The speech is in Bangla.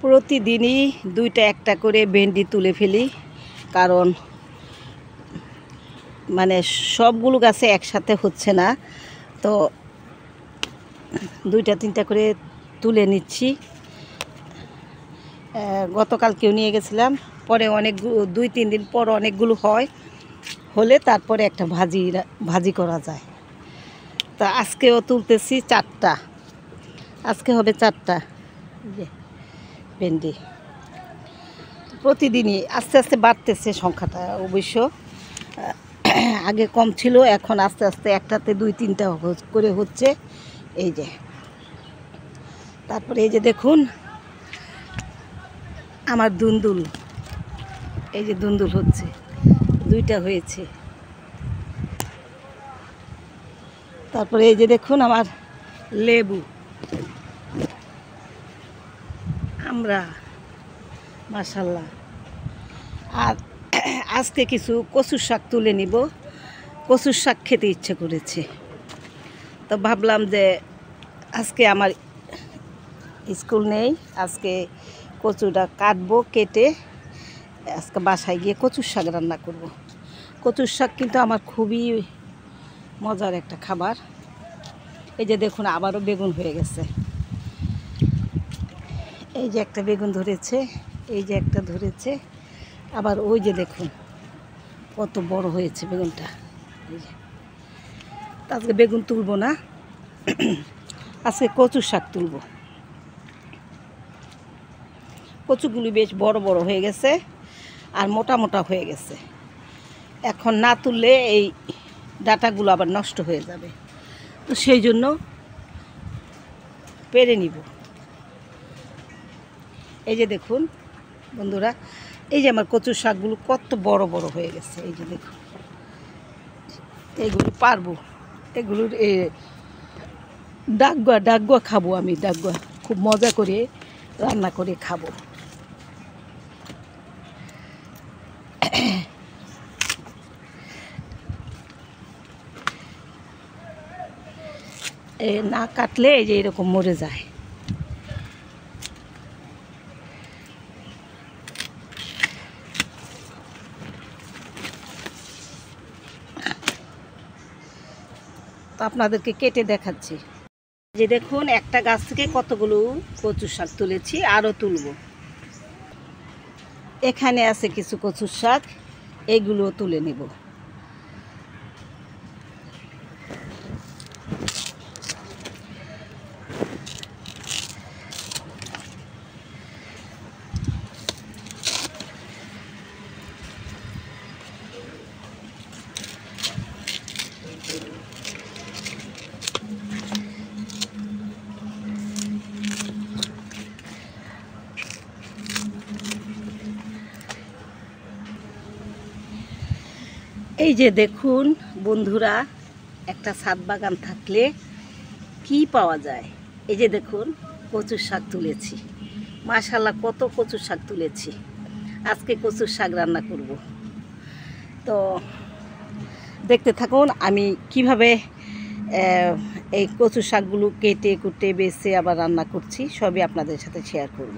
প্রতিদিনই দুইটা একটা করে ভেন্ডি তুলে ফেলি, কারণ মানে সবগুলো গাছে একসাথে হচ্ছে না, তো দুইটা তিনটা করে তুলে নিচ্ছি। গতকালকেও নিয়ে গেছিলাম, পরে অনেক 2-3 দিন পর অনেকগুলো হলে তারপরে একটা ভাজি করা যায়। তা আজকেও তুলতেছি 4টা, আজকে হবে 4টা ভেন্ডি। প্রতিদিনই আস্তে আস্তে বাড়তেছে সংখ্যাটা, অবশ্য আগে কম ছিল, এখন আস্তে আস্তে একটাতে 2-3টা করে হচ্ছে। এই যে তারপরে এই যে দেখুন আমার দুন্দুল, এই যে দুন্দুল হচ্ছে, 2টা হয়েছে। তারপরে এই যে দেখুন আমার লেবু, আমরা মাশাআল্লাহ। আর আজকে কিছু কচুর শাক তুলে নিব, কচুর শাক খেতে ইচ্ছে করেছে, তো ভাবলাম যে আজকে আমার স্কুল নেই, আজকে কচুটা কাটবো, কেটে আজকে বাসায় গিয়ে কচুর শাক রান্না করব। কচুর শাক কিন্তু আমার খুবই মজার একটা খাবার। এই যে দেখুন আবারও বেগুন হয়ে গেছে, এই যে একটা বেগুন ধরেছে, এই যে একটা ধরেছে, আবার ওই যে দেখুন কত বড় হয়েছে বেগুনটা। এই যে আজকে বেগুন তুলবো না, আজকে কচুর শাক তুলবো। কচুগুলি বেশ বড় বড় হয়ে গেছে আর মোটা মোটা হয়ে গেছে, এখন না তুললে এই ডাঁটাগুলো আবার নষ্ট হয়ে যাবে, তো সেই জন্য পেরে নিব। এই যে দেখুন বন্ধুরা, এই যে আমার কচুর শাকগুলো কত বড় বড় হয়ে গেছে, এই যে দেখুন, এইগুলো পারবো, এগুলোর ডাগুয়া খাবো আমি, ডাগুয়া খুব মজা করে রান্না করে খাবো। না কাটলে এই যে এরকম মরে যায়। তো আপনাদেরকে কেটে দেখাচ্ছি। যে দেখুন একটা গাছ থেকে কতগুলো কচুর শাক তুলেছি, আরও তুলব। এখানে আছে কিছু কচুর শাক, এগুলো তুলে নেব। এই যে দেখুন বন্ধুরা, একটা ছাদ বাগান থাকলে কি পাওয়া যায়। এই যে দেখুন কচুর শাক তুলেছি, মাশাআল্লাহ কত কচুর শাক তুলেছি। আজকে কচুর শাক রান্না করব, তো দেখতে থাকুন আমি কিভাবে এই কচুর শাকগুলো কেটে কুটে বেছে আবার রান্না করছি, সবই আপনাদের সাথে শেয়ার করব।